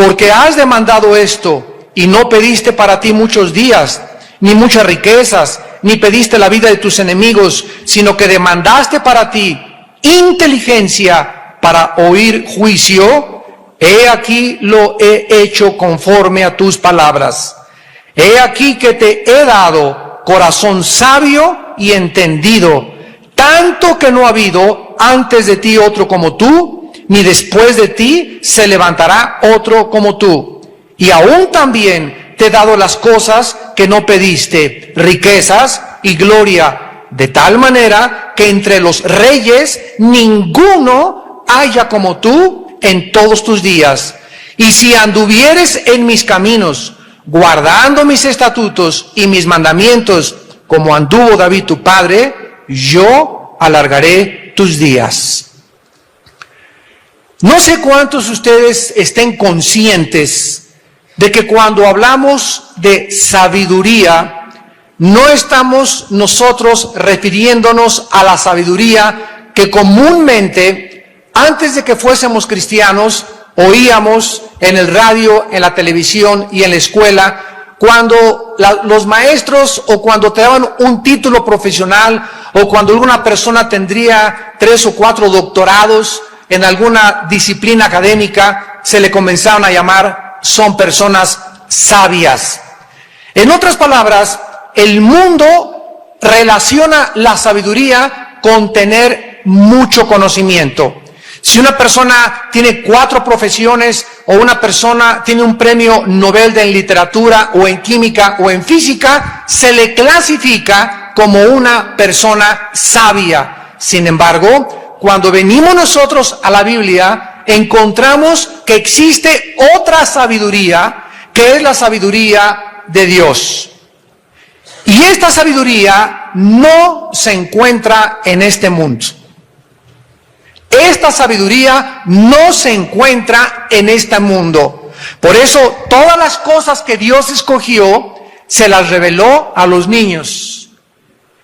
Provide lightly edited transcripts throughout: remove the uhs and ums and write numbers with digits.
porque has demandado esto y no pediste para ti muchos días, ni muchas riquezas, ni pediste la vida de tus enemigos, sino que demandaste para ti inteligencia para oír juicio, he aquí lo he hecho conforme a tus palabras. He aquí que te he dado corazón sabio y entendido, tanto que no ha habido antes de ti otro como tú, ni después de ti se levantará otro como tú. Y aún también te he dado las cosas que no pediste, riquezas y gloria, de tal manera que entre los reyes ninguno haya como tú en todos tus días. Y si anduvieres en mis caminos, guardando mis estatutos y mis mandamientos, como anduvo David tu padre, yo alargaré tus días. No sé cuántos de ustedes estén conscientes de que cuando hablamos de sabiduría, no estamos nosotros refiriéndonos a la sabiduría que comúnmente, antes de que fuésemos cristianos, oíamos en el radio, en la televisión y en la escuela, cuando los maestros o cuando te daban un título profesional o cuando alguna persona tendría 3 o 4 doctorados en alguna disciplina académica, se le comenzaron a llamar, son personas sabias. En otras palabras, el mundo relaciona la sabiduría con tener mucho conocimiento. Si una persona tiene 4 profesiones o una persona tiene un premio Nobel en literatura o en química o en física, se le clasifica como una persona sabia. Sin embargo, cuando venimos nosotros a la Biblia, encontramos que existe otra sabiduría, que es la sabiduría de Dios. Y esta sabiduría no se encuentra en este mundo. Esta sabiduría no se encuentra en este mundo. Por eso, todas las cosas que Dios escogió, se las reveló a los niños.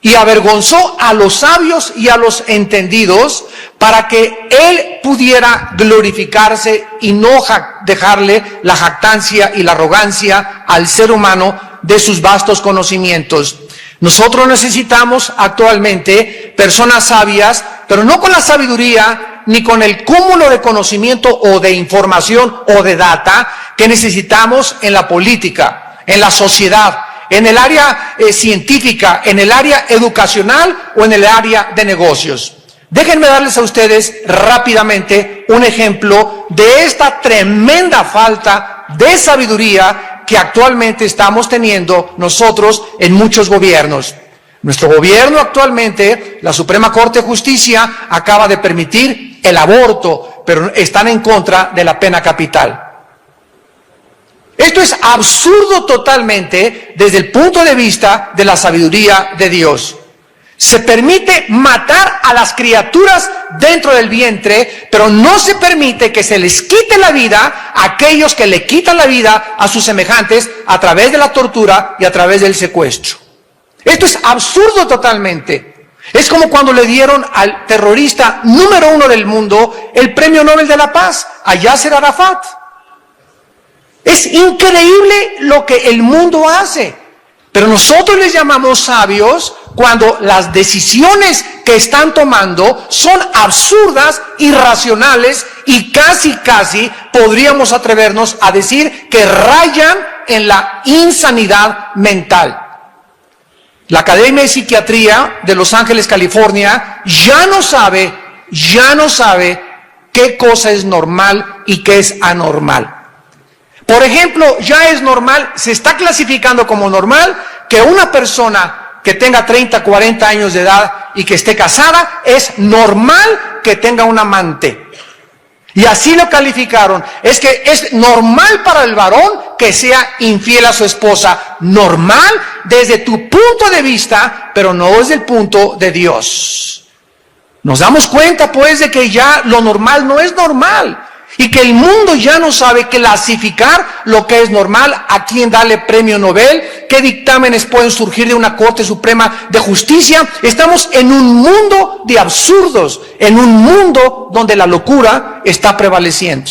Y avergonzó a los sabios y a los entendidos para que Él pudiera glorificarse y no dejarle la jactancia y la arrogancia al ser humano de sus vastos conocimientos. Nosotros necesitamos actualmente personas sabias, pero no con la sabiduría ni con el cúmulo de conocimiento o de información o de data que necesitamos en la política, en la sociedad, en el área científica, en el área educacional o en el área de negocios. Déjenme darles a ustedes rápidamente un ejemplo de esta tremenda falta de sabiduría que actualmente estamos teniendo nosotros en muchos gobiernos. Nuestro gobierno actualmente, la Suprema Corte de Justicia, acaba de permitir el aborto, pero están en contra de la pena capital. Esto es absurdo totalmente desde el punto de vista de la sabiduría de Dios. Se permite matar a las criaturas dentro del vientre, pero no se permite que se les quite la vida a aquellos que le quitan la vida a sus semejantes a través de la tortura y a través del secuestro. Esto es absurdo totalmente. Es como cuando le dieron al terrorista número 1 del mundo el premio Nobel de la Paz, a Yasser Arafat. Es increíble lo que el mundo hace, pero nosotros les llamamos sabios cuando las decisiones que están tomando son absurdas, irracionales y casi podríamos atrevernos a decir que rayan en la insanidad mental. La Academia de Psiquiatría de Los Ángeles, California, ya no sabe qué cosa es normal y qué es anormal. Por ejemplo, ya es normal, se está clasificando como normal que una persona que tenga 30, 40 años de edad y que esté casada, es normal que tenga un amante. Y así lo calificaron. Es que es normal para el varón que sea infiel a su esposa. Normal desde tu punto de vista, pero no desde el punto de Dios. Nos damos cuenta pues de que ya lo normal no es normal. Y que el mundo ya no sabe clasificar lo que es normal, a quién darle premio Nobel, qué dictámenes pueden surgir de una Corte Suprema de Justicia. Estamos en un mundo de absurdos, en un mundo donde la locura está prevaleciendo.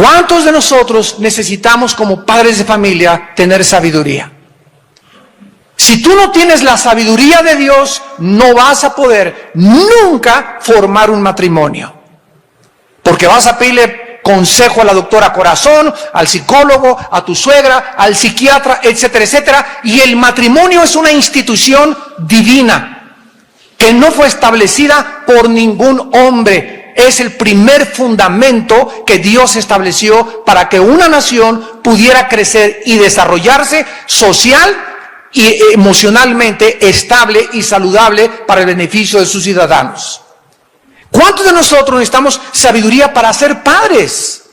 ¿Cuántos de nosotros necesitamos como padres de familia tener sabiduría? Si tú no tienes la sabiduría de Dios, no vas a poder nunca formar un matrimonio. Porque vas a pedirle consejo a la doctora corazón, al psicólogo, a tu suegra, al psiquiatra, etcétera, etcétera. Y el matrimonio es una institución divina que no fue establecida por ningún hombre. Es el primer fundamento que Dios estableció para que una nación pudiera crecer y desarrollarse social y emocionalmente estable y saludable para el beneficio de sus ciudadanos. ¿Cuántos de nosotros necesitamos sabiduría para ser padres,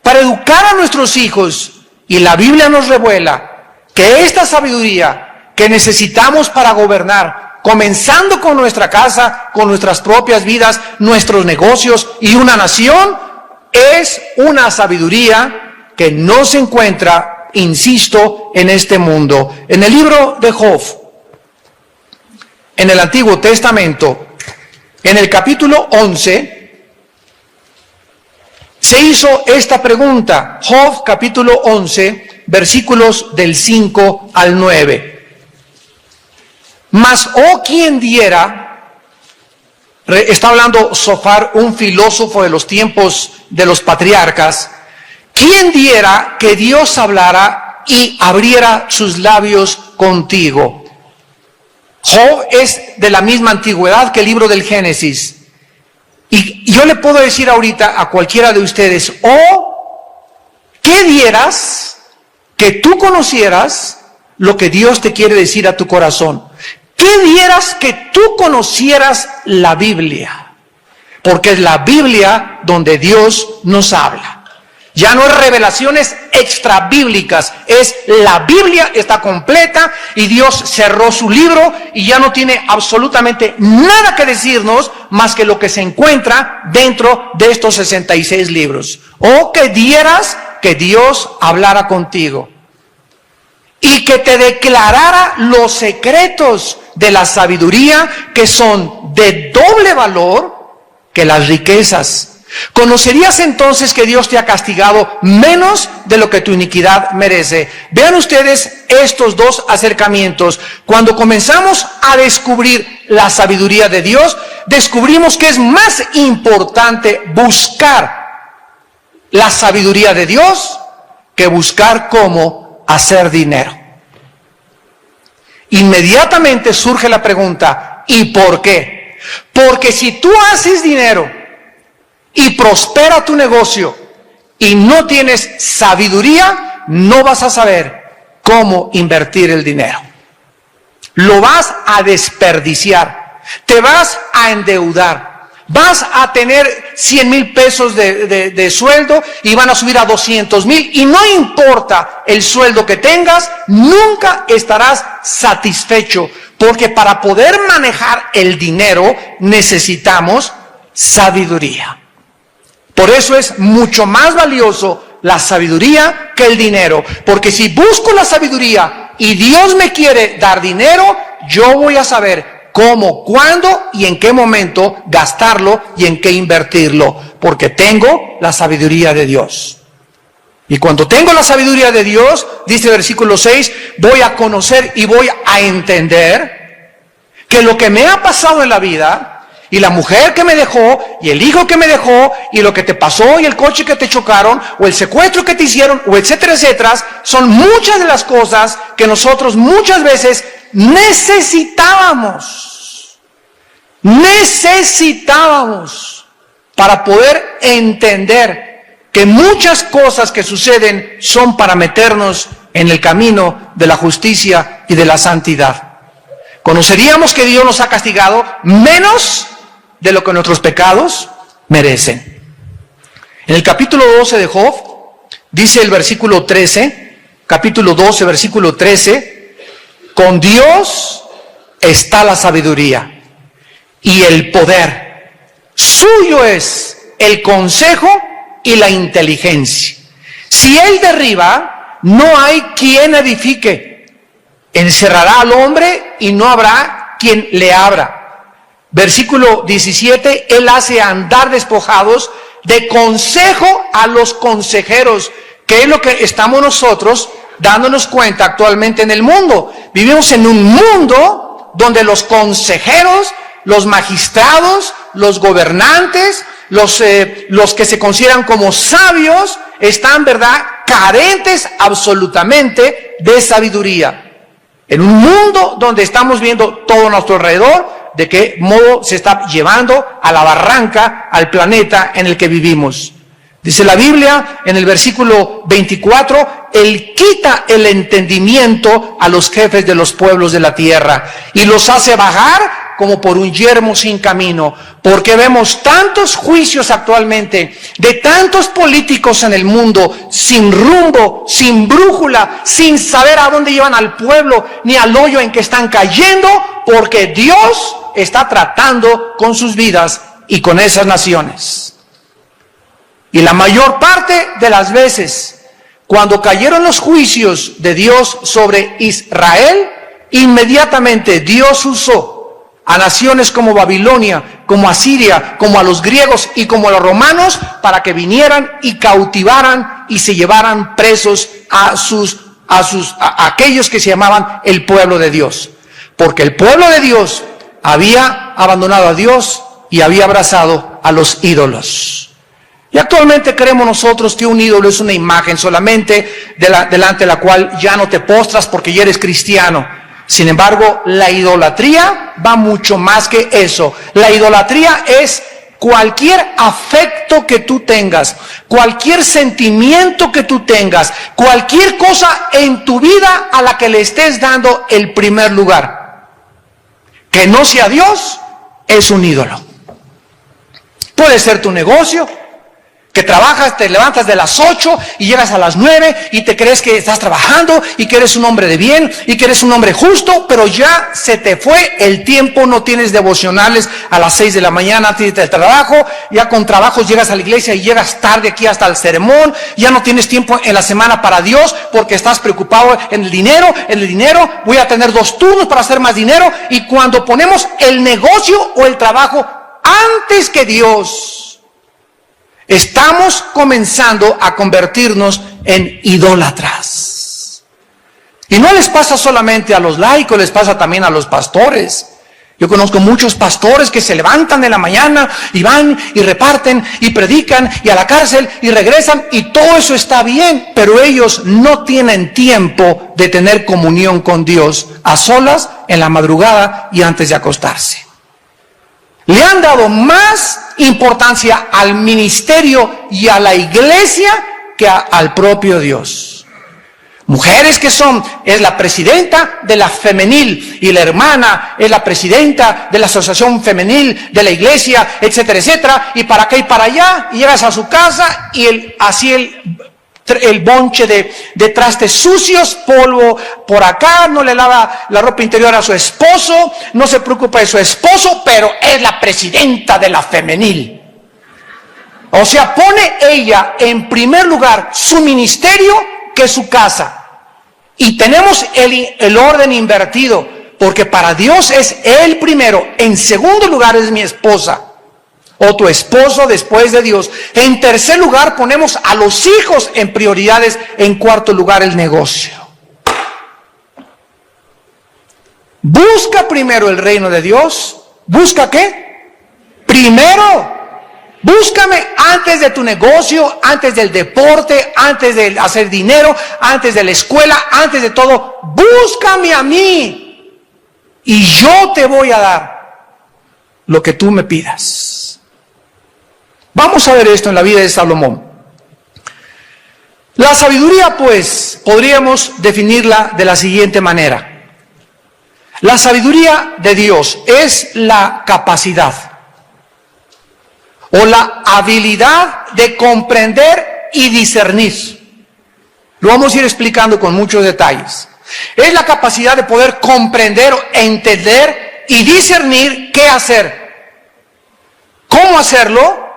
para educar a nuestros hijos? Y la Biblia nos revela que esta sabiduría que necesitamos para gobernar, comenzando con nuestra casa, con nuestras propias vidas, nuestros negocios y una nación, es una sabiduría que no se encuentra, insisto, en este mundo. En el libro de Job, en el Antiguo Testamento, en el capítulo 11, se hizo esta pregunta. Job capítulo 11, versículos del 5 al 9. Mas, oh, quien diera, está hablando Sofar, un filósofo de los tiempos de los patriarcas, ¿quién diera que Dios hablara y abriera sus labios contigo? Job es de la misma antigüedad que el libro del Génesis. Y yo le puedo decir ahorita a cualquiera de ustedes, ¿qué dieras que tú conocieras lo que Dios te quiere decir a tu corazón? ¿Qué dieras que tú conocieras la Biblia? Porque es la Biblia donde Dios nos habla. Ya no es revelaciones extrabíblicas, es la Biblia, está completa y Dios cerró su libro y ya no tiene absolutamente nada que decirnos más que lo que se encuentra dentro de estos 66 libros. O que dieras que Dios hablara contigo y que te declarara los secretos de la sabiduría que son de doble valor que las riquezas. ¿Conocerías entonces que Dios te ha castigado menos de lo que tu iniquidad merece? Vean ustedes estos dos acercamientos. Cuando comenzamos a descubrir la sabiduría de Dios, descubrimos que es más importante buscar la sabiduría de Dios que buscar cómo hacer dinero. Inmediatamente surge la pregunta, ¿y por qué? Porque si tú haces dinero y prospera tu negocio y no tienes sabiduría, no vas a saber cómo invertir el dinero. Lo vas a desperdiciar, te vas a endeudar, vas a tener 100,000 pesos de sueldo y van a subir a 200,000 y no importa el sueldo que tengas, nunca estarás satisfecho, porque para poder manejar el dinero necesitamos sabiduría. Por eso es mucho más valioso la sabiduría que el dinero. Porque si busco la sabiduría y Dios me quiere dar dinero, yo voy a saber cómo, cuándo y en qué momento gastarlo y en qué invertirlo. Porque tengo la sabiduría de Dios. Y cuando tengo la sabiduría de Dios, dice el versículo 6, voy a conocer y voy a entender que lo que me ha pasado en la vida, y la mujer que me dejó, y el hijo que me dejó, y lo que te pasó, y el coche que te chocaron, o el secuestro que te hicieron, o etcétera, etcétera, son muchas de las cosas que nosotros muchas veces necesitábamos para poder entender que muchas cosas que suceden son para meternos en el camino de la justicia y de la santidad. Conoceríamos que Dios nos ha castigado menos de lo que nuestros pecados merecen. En el capítulo 12 de Job, dice el versículo 13, capítulo 12, versículo 13, con Dios está la sabiduría y el poder. Suyo es el consejo y la inteligencia. Si Él derriba, no hay quien edifique. Encerrará al hombre y no habrá quien le abra. Versículo 17, Él hace andar despojados de consejo a los consejeros, que es lo que estamos nosotros dándonos cuenta actualmente en el mundo. Vivimos en un mundo donde los consejeros, los magistrados, los gobernantes, los que se consideran como sabios, están, ¿verdad?, carentes absolutamente de sabiduría. En un mundo donde estamos viendo todo a nuestro alrededor, de qué modo se está llevando a la barranca al planeta en el que vivimos. Dice la Biblia en el versículo 24, Él quita el entendimiento a los jefes de los pueblos de la tierra y los hace vagar como por un yermo sin camino, porque vemos tantos juicios actualmente de tantos políticos en el mundo sin rumbo, sin brújula, sin saber a dónde llevan al pueblo ni al hoyo en que están cayendo, porque Dios está tratando con sus vidas y con esas naciones. Y la mayor parte de las veces, cuando cayeron los juicios de Dios sobre Israel, inmediatamente Dios usó a naciones como Babilonia, como Asiria, como a los griegos y como a los romanos, para que vinieran y cautivaran y se llevaran presos a aquellos que se llamaban el pueblo de Dios. Porque el pueblo de Dios había abandonado a Dios y había abrazado a los ídolos. Y actualmente creemos nosotros que un ídolo es una imagen solamente delante de la cual ya no te postras porque ya eres cristiano. Sin embargo, la idolatría va mucho más que eso. La idolatría es cualquier afecto que tú tengas, cualquier sentimiento que tú tengas, cualquier cosa en tu vida a la que le estés dando el primer lugar. Que no sea Dios, es un ídolo. Puede ser tu negocio, que trabajas, te levantas de las 8 y llegas a las 9 y te crees que estás trabajando y que eres un hombre de bien y que eres un hombre justo, pero ya se te fue el tiempo, no tienes devocionales a las 6 de la mañana antes del trabajo, ya con trabajos llegas a la iglesia y llegas tarde aquí hasta el sermón, ya no tienes tiempo en la semana para Dios porque estás preocupado en el dinero, voy a tener 2 turnos para hacer más dinero, y cuando ponemos el negocio o el trabajo antes que Dios, estamos comenzando a convertirnos en idólatras. Y no les pasa solamente a los laicos, les pasa también a los pastores. Yo conozco muchos pastores que se levantan en la mañana y van y reparten y predican y a la cárcel y regresan, y todo eso está bien, pero ellos no tienen tiempo de tener comunión con Dios a solas, en la madrugada y antes de acostarse. Le han dado más importancia al ministerio y a la iglesia que al propio Dios. Mujeres que es la presidenta de la femenil y la hermana es la presidenta de la asociación femenil de la iglesia, etcétera, etcétera, y para acá y para allá, y llegas a su casa y el bonche de trastes sucios, polvo por acá, no le lava la ropa interior a su esposo, no se preocupa de su esposo, pero es la presidenta de la femenil. O sea, pone ella en primer lugar su ministerio que su casa. Y tenemos el orden invertido, porque para Dios es Él primero, en segundo lugar es mi esposa o tu esposo después de Dios. En tercer lugar ponemos a los hijos en prioridades, en cuarto lugar el negocio. Busca primero el reino de Dios. ¿Busca qué? Primero. Búscame antes de tu negocio, antes del deporte, antes de hacer dinero, antes de la escuela, antes de todo. Búscame a mí y yo te voy a dar lo que tú me pidas. Vamos a ver esto en la vida de Salomón. La sabiduría, pues, podríamos definirla de la siguiente manera. La sabiduría de Dios es la capacidad o la habilidad de comprender y discernir. Lo vamos a ir explicando con muchos detalles. Es la capacidad de poder comprender, entender y discernir qué hacer, cómo hacerlo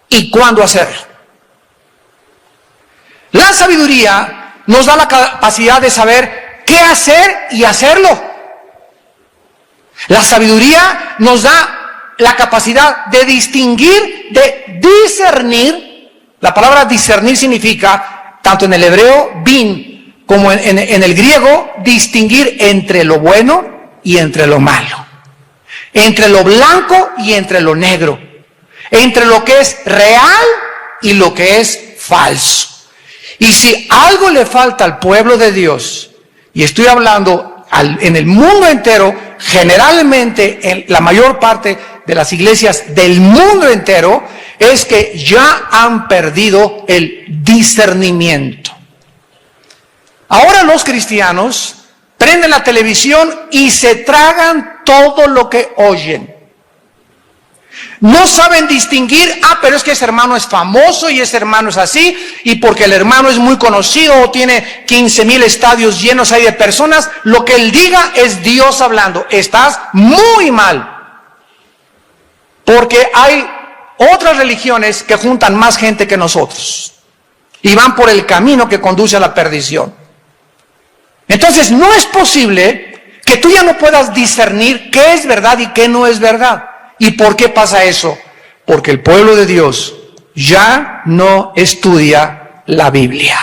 y cuándo hacerlo. La sabiduría nos da la capacidad de saber qué hacer y hacerlo. La sabiduría nos da la capacidad de distinguir, de discernir. La palabra discernir significa, tanto en el hebreo, bin, como en el griego, distinguir entre lo bueno y entre lo malo, entre lo blanco y entre lo negro, entre lo que es real y lo que es falso. Y si algo le falta al pueblo de Dios, y estoy hablando en el mundo entero, generalmente en la mayor parte de las iglesias del mundo entero, es que ya han perdido el discernimiento. Ahora los cristianos prenden la televisión y se tragan todo lo que oyen. No saben distinguir, pero es que ese hermano es famoso y ese hermano es así, y porque el hermano es muy conocido o tiene 15,000 estadios llenos ahí de personas, lo que él diga es Dios hablando. Estás muy mal. Porque hay otras religiones que juntan más gente que nosotros y van por el camino que conduce a la perdición. Entonces no es posible que tú ya no puedas discernir qué es verdad y qué no es verdad. ¿Y por qué pasa eso? Porque el pueblo de Dios ya no estudia la Biblia.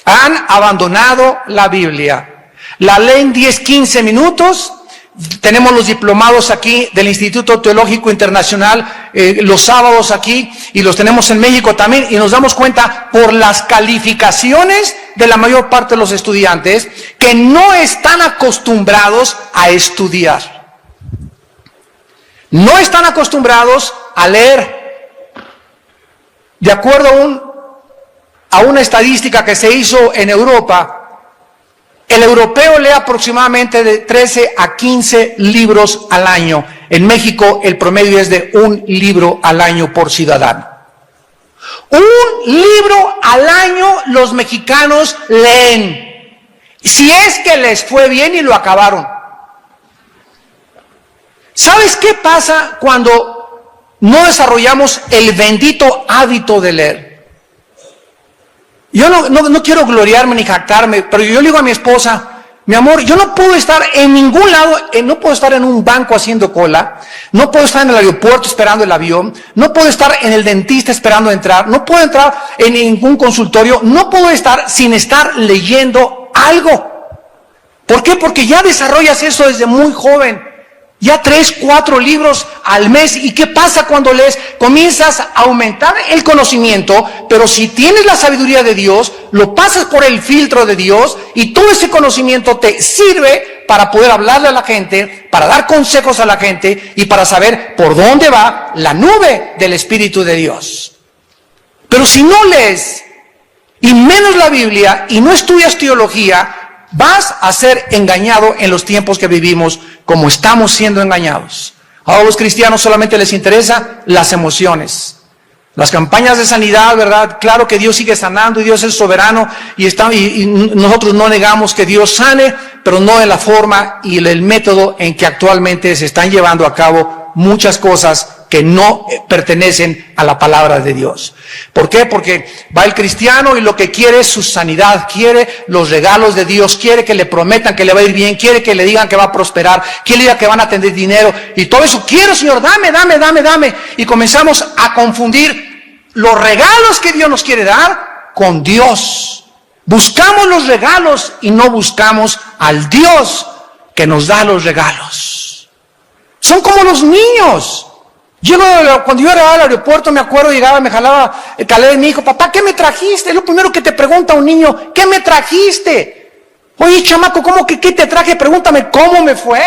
Han abandonado la Biblia. La leen 10-15 minutos. Tenemos los diplomados aquí del Instituto Teológico Internacional los sábados aquí, y los tenemos en México también, y nos damos cuenta por las calificaciones de la mayor parte de los estudiantes que no están acostumbrados a estudiar. No están acostumbrados a leer. De acuerdo a una estadística que se hizo en Europa, el europeo lee aproximadamente de 13 a 15 libros al año. En México el promedio es de 1 libro al año por ciudadano. 1 libro al año los mexicanos leen. Si es que les fue bien y lo acabaron. ¿Sabes qué pasa cuando no desarrollamos el bendito hábito de leer? Yo no quiero gloriarme ni jactarme, pero yo le digo a mi esposa, mi amor, yo no puedo estar en ningún lado, no puedo estar en un banco haciendo cola, no puedo estar en el aeropuerto esperando el avión, no puedo estar en el dentista esperando entrar, no puedo entrar en ningún consultorio, no puedo estar sin estar leyendo algo. ¿Por qué? Porque ya desarrollas eso desde muy joven. Ya 3, 4 libros al mes. ¿Y qué pasa cuando lees? Comienzas a aumentar el conocimiento, pero si tienes la sabiduría de Dios, lo pasas por el filtro de Dios, y todo ese conocimiento te sirve para poder hablarle a la gente, para dar consejos a la gente y para saber por dónde va la nube del Espíritu de Dios. Pero si no lees, y menos la Biblia, y no estudias teología, vas a ser engañado en los tiempos que vivimos, como estamos siendo engañados. Ahora a los cristianos solamente les interesa las emociones. Las campañas de sanidad, ¿verdad? Claro que Dios sigue sanando y Dios es soberano, y nosotros no negamos que Dios sane, pero no en la forma y el método en que actualmente se están llevando a cabo muchas cosas que no pertenecen a la palabra de Dios. ¿Por qué? Porque va el cristiano y lo que quiere es su sanidad, quiere los regalos de Dios, quiere que le prometan que le va a ir bien, quiere que le digan que va a prosperar, quiere que van a tener dinero, y todo eso, quiero, Señor, dame, y comenzamos a confundir los regalos que Dios nos quiere dar con Dios. Buscamos los regalos y no buscamos al Dios que nos da los regalos. Son como los niños. Cuando yo era al aeropuerto, me acuerdo, llegaba, me jalaba el calé y me dijo, papá, ¿qué me trajiste? Es lo primero que te pregunta un niño, ¿qué me trajiste? Oye, chamaco, ¿cómo que qué te traje? Pregúntame cómo me fue.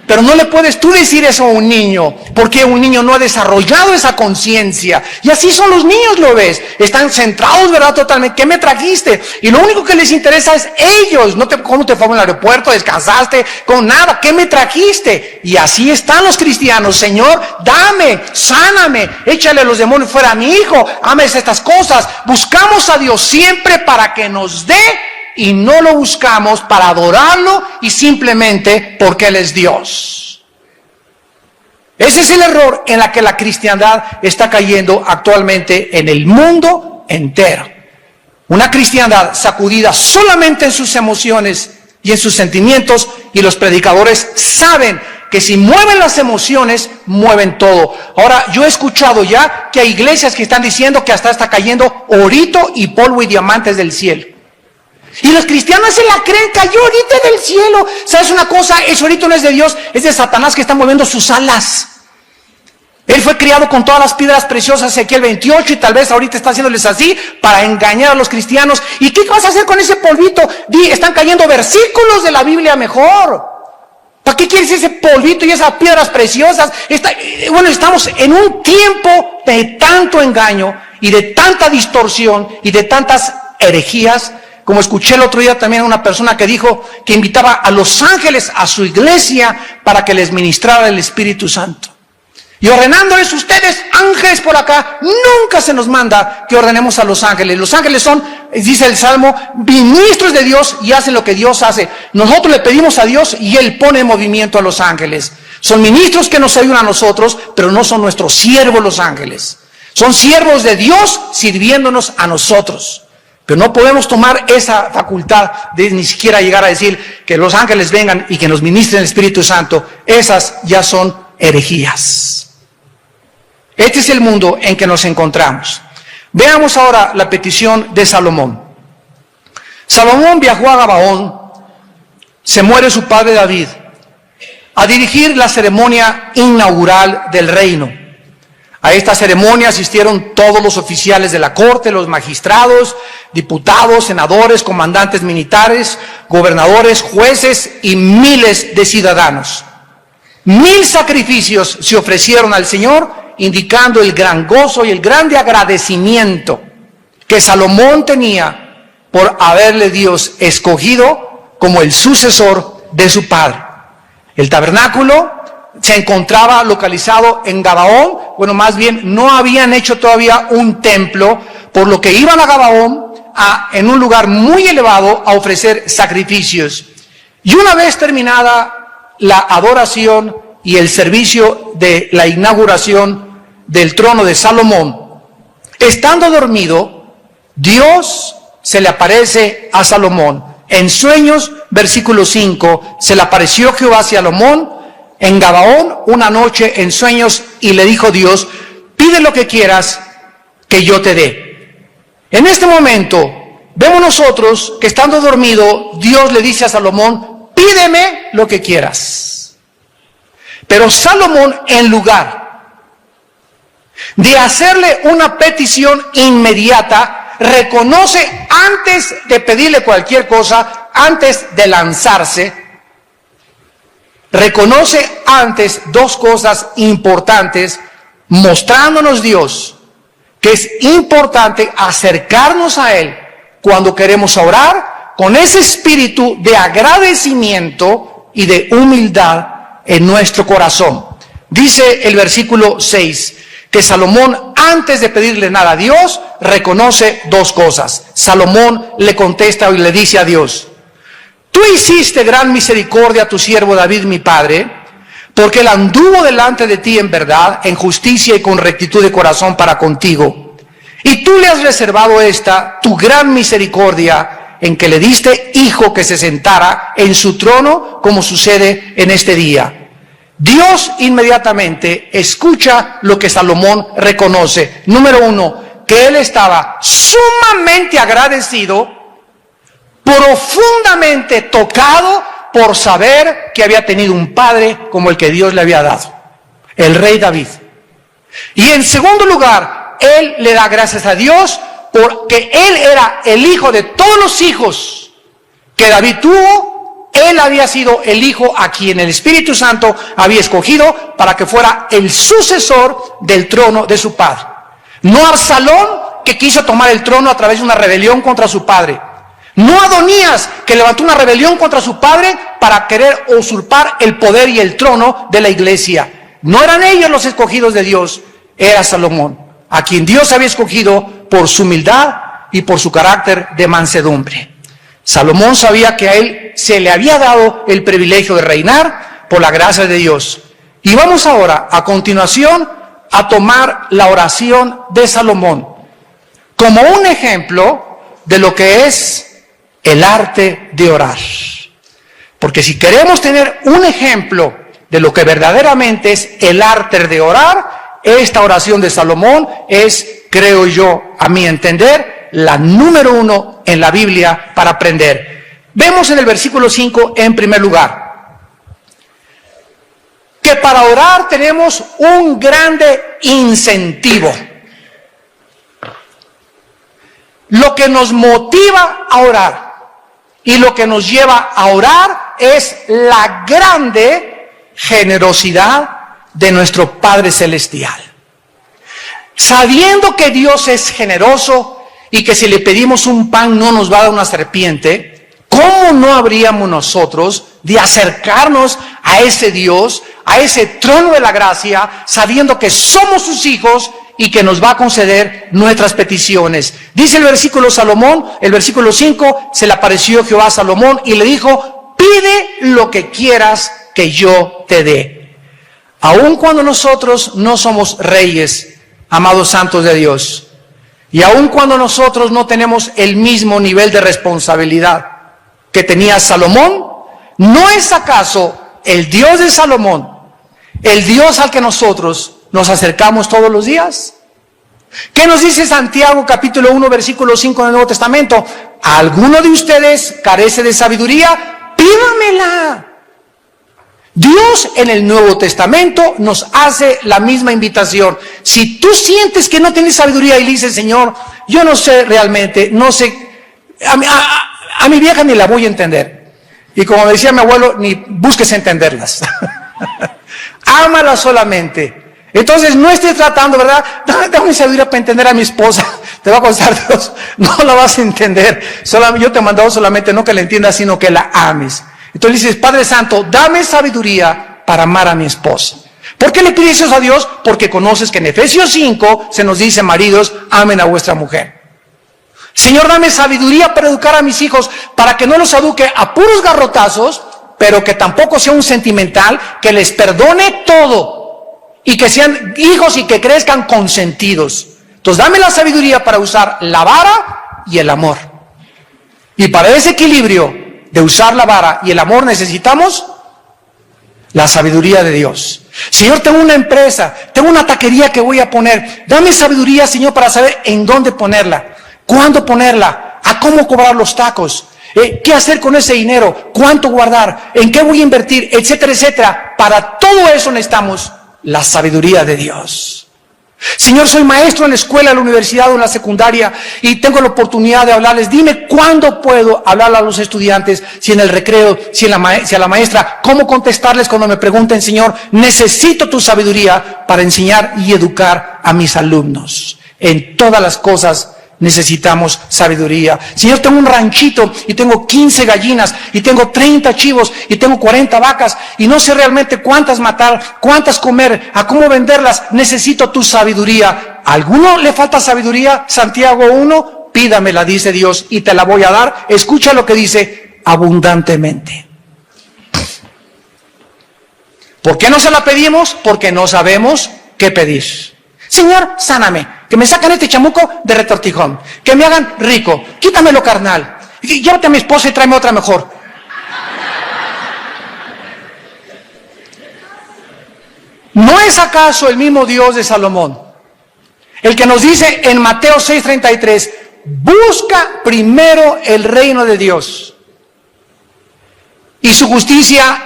Pero no le puedes tú decir eso a un niño, porque un niño no ha desarrollado esa conciencia. Y así son los niños, ¿lo ves? Están centrados, ¿verdad? Totalmente. ¿Qué me trajiste? Y lo único que les interesa es ellos. ¿Cómo te fue en el aeropuerto? ¿Descansaste? Con nada. ¿Qué me trajiste? Y así están los cristianos. Señor, dame, sáname, échale a los demonios fuera a mi hijo. Ames estas cosas. Buscamos a Dios siempre para que nos dé, y no lo buscamos para adorarlo y simplemente porque Él es Dios. Ese es el error en la que la cristiandad está cayendo actualmente en el mundo entero. Una cristiandad sacudida solamente en sus emociones y en sus sentimientos, y los predicadores saben que si mueven las emociones, mueven todo. Ahora, yo he escuchado ya que hay iglesias que están diciendo que hasta está cayendo orito y polvo y diamantes del cielo. Y los cristianos se la creen, cayó orito del cielo. ¿Sabes una cosa? Ese orito no es de Dios, es de Satanás que está moviendo sus alas. Él fue criado con todas las piedras preciosas, Ezequiel 28, y tal vez ahorita está haciéndoles así para engañar a los cristianos. ¿Y qué vas a hacer con ese polvito? Están cayendo versículos de la Biblia mejor. ¿Para qué quieres ese polvito y esas piedras preciosas? Bueno, estamos en un tiempo de tanto engaño y de tanta distorsión y de tantas herejías. Como escuché el otro día también a una persona que dijo que invitaba a los ángeles a su iglesia para que les ministrara el Espíritu Santo. Y ordenándoles ustedes, ángeles por acá, nunca se nos manda que ordenemos a los ángeles. Los ángeles son, dice el Salmo, ministros de Dios y hacen lo que Dios hace. Nosotros le pedimos a Dios y Él pone en movimiento a los ángeles. Son ministros que nos ayudan a nosotros, pero no son nuestros siervos los ángeles. Son siervos de Dios sirviéndonos a nosotros. Pero no podemos tomar esa facultad de ni siquiera llegar a decir que los ángeles vengan y que nos ministren el Espíritu Santo. Esas ya son herejías. Este es el mundo en que nos encontramos. Veamos ahora la petición de Salomón. Salomón viajó a Gabaón, se muere su padre David, a dirigir la ceremonia inaugural del reino. A esta ceremonia asistieron todos los oficiales de la corte, los magistrados, diputados, senadores, comandantes militares, gobernadores, jueces y miles de ciudadanos. 1000 sacrificios se ofrecieron al Señor, indicando el gran gozo y el grande agradecimiento que Salomón tenía por haberle Dios escogido como el sucesor de su padre. El tabernáculo se encontraba localizado en Gabaón. Bueno, más bien no habían hecho todavía un templo, por lo que iban a Gabaón en un lugar muy elevado a ofrecer sacrificios. Y una vez terminada la adoración y el servicio de la inauguración del trono de Salomón, estando dormido, Dios se le aparece a Salomón. En sueños, versículo 5, se le apareció Jehová a Salomón en Gabaón una noche en sueños y le dijo Dios, pide lo que quieras que yo te dé. En este momento, vemos nosotros que estando dormido, Dios le dice a Salomón, pídeme lo que quieras. Pero Salomón, en lugar de hacerle una petición inmediata, reconoce antes de pedirle cualquier cosa, antes de lanzarse, reconoce antes dos cosas importantes, mostrándonos Dios que es importante acercarnos a Él cuando queremos orar con ese espíritu de agradecimiento y de humildad en nuestro corazón. Dice el versículo 6 que Salomón, antes de pedirle nada a Dios, reconoce dos cosas. Salomón le contesta y le dice a Dios, tú hiciste gran misericordia a tu siervo David, mi padre, porque él anduvo delante de ti en verdad, en justicia y con rectitud de corazón para contigo. Y tú le has reservado tu gran misericordia, en que le diste hijo que se sentara en su trono, como sucede en este día. Dios inmediatamente escucha lo que Salomón reconoce. Número 1, que él estaba sumamente agradecido, profundamente tocado por saber que había tenido un padre como el que Dios le había dado, el rey David. Y en segundo lugar, él le da gracias a Dios porque él era el hijo de todos los hijos que David tuvo. Él había sido el hijo a quien el Espíritu Santo había escogido para que fuera el sucesor del trono de su padre. No Absalón, que quiso tomar el trono a través de una rebelión contra su padre. No Adonías, que levantó una rebelión contra su padre para querer usurpar el poder y el trono de la iglesia. No eran ellos los escogidos de Dios, era Salomón, a quien Dios había escogido por su humildad y por su carácter de mansedumbre. Salomón sabía que a él se le había dado el privilegio de reinar por la gracia de Dios. Y vamos ahora, a continuación, a tomar la oración de Salomón como un ejemplo de lo que es el arte de orar. Porque si queremos tener un ejemplo de lo que verdaderamente es el arte de orar, esta oración de Salomón es, creo yo, a mi entender, la número 1 en la Biblia para aprender. Vemos en el versículo 5, en primer lugar, que para orar tenemos un grande incentivo. Lo que nos motiva a orar y lo que nos lleva a orar es la grande generosidad de nuestro Padre Celestial. Sabiendo que Dios es generoso y que si le pedimos un pan no nos va a dar una serpiente, ¿cómo no habríamos nosotros de acercarnos a ese Dios, a ese trono de la gracia, sabiendo que somos sus hijos y que nos va a conceder nuestras peticiones? Dice el versículo Salomón, el versículo 5, se le apareció Jehová a Salomón y le dijo, pide lo que quieras que yo te dé. Aun cuando nosotros no somos reyes, amados santos de Dios, y aun cuando nosotros no tenemos el mismo nivel de responsabilidad que tenía Salomón, ¿no es acaso el Dios de Salomón el Dios al que nosotros nos acercamos todos los días? ¿Qué nos dice Santiago capítulo 1 versículo 5 del Nuevo Testamento? ¿Alguno de ustedes carece de sabiduría? Pídamela. Dios en el Nuevo Testamento nos hace la misma invitación. Si tú sientes que no tienes sabiduría y le dices, Señor, yo no sé realmente, no sé, a mi vieja ni la voy a entender. Y como decía mi abuelo, ni busques entenderlas. Ámala solamente. Entonces no estés tratando, ¿verdad? Dame sabiduría para entender a mi esposa. Te va a costar Dios, no la vas a entender. Yo te he mandado solamente no que la entiendas, sino que la ames. Entonces dices, Padre Santo, dame sabiduría para amar a mi esposa. ¿Por qué le pides eso a Dios? Porque conoces que en Efesios 5 se nos dice, maridos, amen a vuestra mujer. Señor, dame sabiduría para educar a mis hijos, para que no los eduque a puros garrotazos, pero que tampoco sea un sentimental, que les perdone todo y que sean hijos y que crezcan consentidos. Entonces dame la sabiduría para usar la vara y el amor. Y para ese equilibrio de usar la vara y el amor necesitamos la sabiduría de Dios. Señor, tengo una empresa, tengo una taquería que voy a poner. Dame sabiduría, Señor, para saber en dónde ponerla, cuándo ponerla, a cómo cobrar los tacos, qué hacer con ese dinero, cuánto guardar, en qué voy a invertir, etcétera, etcétera. Para todo eso necesitamos la sabiduría de Dios. Señor, soy maestro en la escuela, en la universidad o en la secundaria y tengo la oportunidad de hablarles. Dime cuándo puedo hablar a los estudiantes, si en el recreo, si a la maestra, cómo contestarles cuando me pregunten. Señor, necesito tu sabiduría para enseñar y educar a mis alumnos. En todas las cosas necesitamos sabiduría. Señor, tengo un ranchito y tengo 15 gallinas y tengo 30 chivos y tengo 40 vacas y no sé realmente cuántas matar, cuántas comer, a cómo venderlas. Necesito tu sabiduría. ¿A alguno le falta sabiduría? Santiago 1, pídamela, dice Dios, y te la voy a dar. Escucha lo que dice, abundantemente. ¿Por qué no se la pedimos? Porque no sabemos qué pedir. Señor, sáname, que me sacan este chamuco de retortijón, que me hagan rico, quítamelo carnal, llévate a mi esposa y tráeme otra mejor. ¿No es acaso el mismo Dios de Salomón el que nos dice en Mateo 6:33, busca primero el reino de Dios y su justicia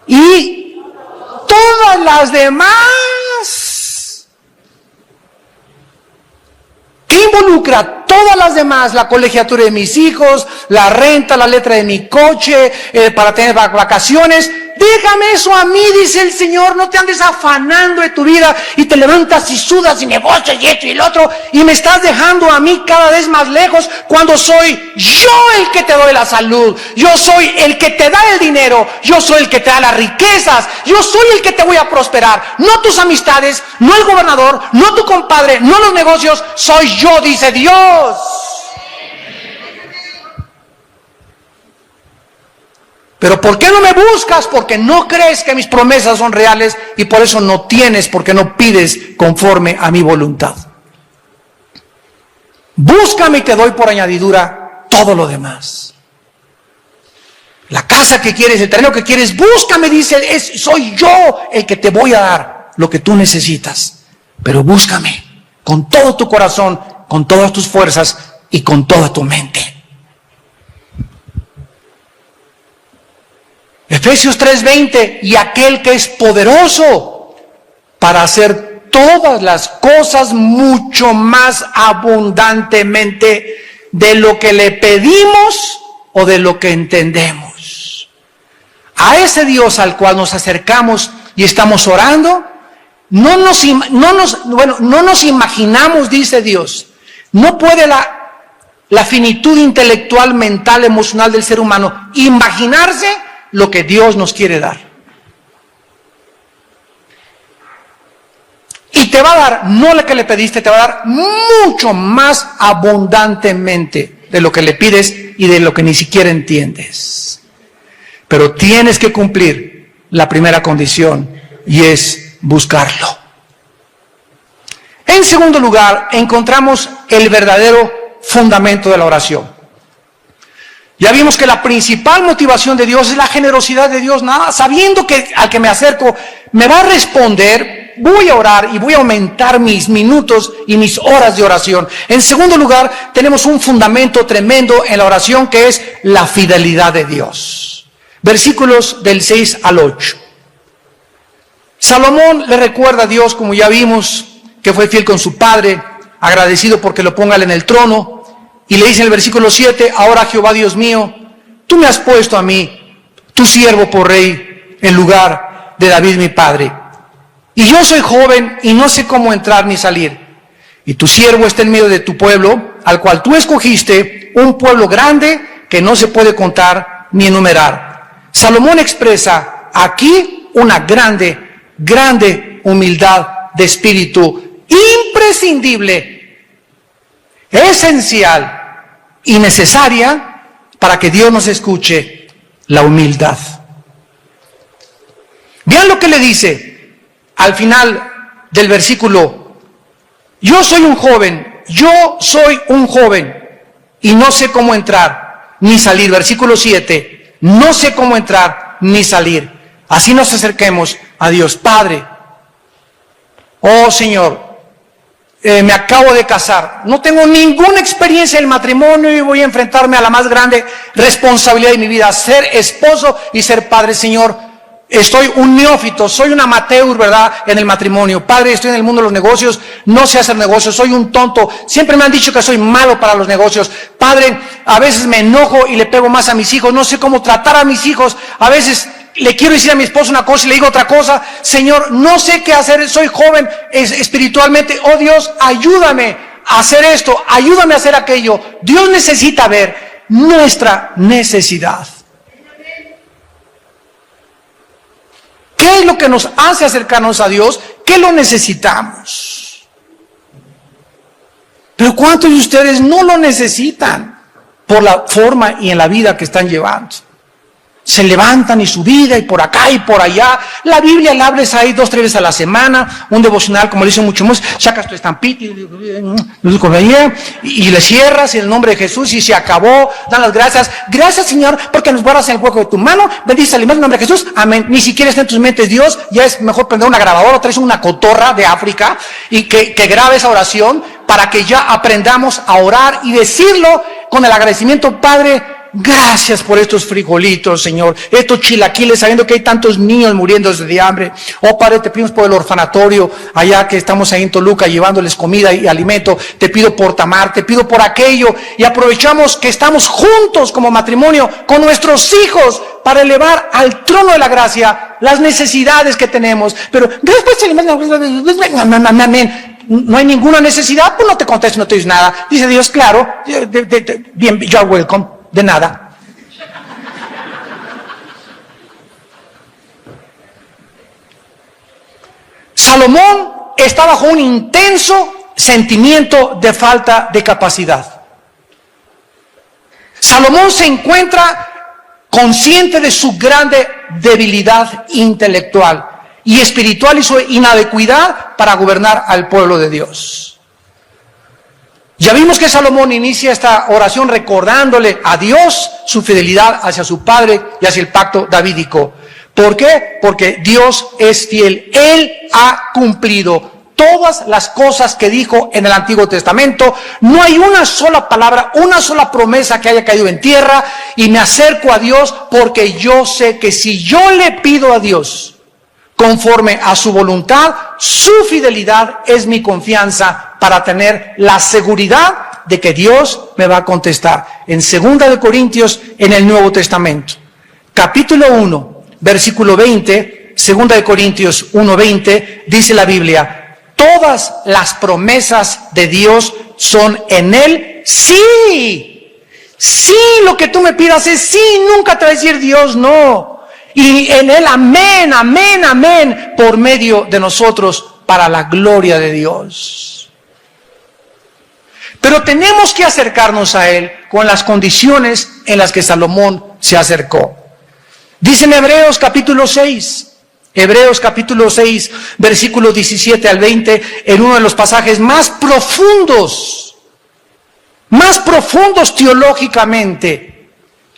y todas las demás? ¿Qué involucra todas las demás? La colegiatura de mis hijos, la renta, la letra de mi coche, para tener vacaciones. Déjame eso a mí, dice el Señor. No te andes afanando de tu vida y te levantas y sudas y negocios y esto y el otro y me estás dejando a mí cada vez más lejos cuando soy yo el que te doy la salud, yo soy el que te da el dinero, yo soy el que te da las riquezas, yo soy el que te voy a prosperar, no tus amistades, no el gobernador, no tu compadre, no los negocios, soy yo, dice Dios. Pero ¿por qué no me buscas? Porque no crees que mis promesas son reales y por eso no tienes, porque no pides conforme a mi voluntad. Búscame y te doy por añadidura todo lo demás. la casa que quieres, el terreno que quieres, búscame, dice, soy yo el que te voy a dar lo que tú necesitas. Pero búscame con todo tu corazón, con todas tus fuerzas y con toda tu mente. Efesios 3:20, y aquel que es poderoso para hacer todas las cosas mucho más abundantemente de lo que le pedimos o de lo que entendemos. A ese Dios al cual nos acercamos y estamos orando, no nos imaginamos, dice Dios. No puede la finitud intelectual, mental, emocional del ser humano imaginarse lo que Dios nos quiere dar. Y te va a dar, no lo que le pediste, te va a dar mucho más abundantemente de lo que le pides y de lo que ni siquiera entiendes. Pero tienes que cumplir la primera condición, y es buscarlo. En segundo lugar, encontramos el verdadero fundamento de la oración. Ya vimos que la principal motivación de Dios es la generosidad de Dios. Nada, sabiendo que al que me acerco me va a responder, voy a orar y voy a aumentar mis minutos y mis horas de oración. En segundo lugar, tenemos un fundamento tremendo en la oración, que es la fidelidad de Dios. Versículos del 6 al 8. Salomón le recuerda a Dios, como ya vimos, que fue fiel con su padre, agradecido porque lo ponga en el trono. Y le dice en el versículo 7, ahora Jehová Dios mío, tú me has puesto a mí, tu siervo, por rey, en lugar de David mi padre. Y yo soy joven y no sé cómo entrar ni salir. Y tu siervo está en medio de tu pueblo, al cual tú escogiste, un pueblo grande que no se puede contar ni enumerar. Salomón expresa aquí una grande humildad de espíritu, imprescindible, esencial y necesaria para que Dios nos escuche: la humildad. Vean lo que le dice al final del versículo: yo soy un joven y no sé cómo entrar ni salir. Versículo 7, no sé cómo entrar ni salir. Así nos acerquemos a Dios. Padre, oh Señor, me acabo de casar, no tengo ninguna experiencia en el matrimonio y voy a enfrentarme a la más grande responsabilidad de mi vida, ser esposo y ser padre. Señor, estoy un neófito, soy un amateur, ¿verdad?, en el matrimonio. Padre, estoy en el mundo de los negocios, no sé hacer negocios, soy un tonto, siempre me han dicho que soy malo para los negocios. Padre, a veces me enojo y le pego más a mis hijos, no sé cómo tratar a mis hijos, a veces le quiero decir a mi esposo una cosa y le digo otra cosa. Señor, no sé qué hacer, soy joven espiritualmente. Oh Dios, ayúdame a hacer esto, ayúdame a hacer aquello. Dios necesita ver nuestra necesidad. ¿Qué es lo que nos hace acercarnos a Dios? ¿Qué lo necesitamos? Pero ¿cuántos de ustedes no lo necesitan por la forma y en la vida que están llevando? Se levantan y su vida y por acá y por allá. La Biblia la hables ahí 2-3 veces a la semana, un devocional, como le dicen mucho más, sacas tu estampita y le cierras en el nombre de Jesús y se acabó. Dan las gracias. Gracias, Señor, porque nos guardas en el hueco de tu mano. Bendice al en el nombre de Jesús. Amén. Ni siquiera está en tus mentes Dios. Ya es mejor prender una grabadora o traes una cotorra de África y que grabe esa oración para que ya aprendamos a orar y decirlo con el agradecimiento. Padre, gracias por estos frijolitos, Señor, estos chilaquiles, sabiendo que hay tantos niños muriéndose de hambre. Oh Padre, te pedimos por el orfanatorio allá que estamos ahí en Toluca llevándoles comida y alimento. Te pido por Tamar, te pido por aquello, y aprovechamos que estamos juntos como matrimonio con nuestros hijos para elevar al trono de la gracia las necesidades que tenemos. Pero no hay ninguna necesidad, pues no te contesto, no te dices nada. Dice Dios, claro, bien, you're welcome. De nada. Salomón está bajo un intenso sentimiento de falta de capacidad. Salomón se encuentra consciente de su grande debilidad intelectual y espiritual y su inadecuidad para gobernar al pueblo de Dios. Ya vimos que Salomón inicia esta oración recordándole a Dios su fidelidad hacia su padre y hacia el pacto davídico. ¿Por qué? Porque Dios es fiel. Él ha cumplido todas las cosas que dijo en el Antiguo Testamento. No hay una sola palabra, una sola promesa que haya caído en tierra. Y me acerco a Dios porque yo sé que si yo le pido a Dios conforme a su voluntad, su fidelidad es mi confianza para tener la seguridad de que Dios me va a contestar. En 2 de Corintios, en el Nuevo Testamento, capítulo 1, versículo 20, 2 de Corintios 1:20, dice la Biblia: todas las promesas de Dios son en Él sí. Sí, lo que tú me pidas es sí, nunca te va a decir Dios no. Y en Él amén, amén, amén, por medio de nosotros, para la gloria de Dios. Pero tenemos que acercarnos a Él con las condiciones en las que Salomón se acercó. Dice en Hebreos capítulo 6, versículos 17 al 20, en uno de los pasajes más profundos teológicamente,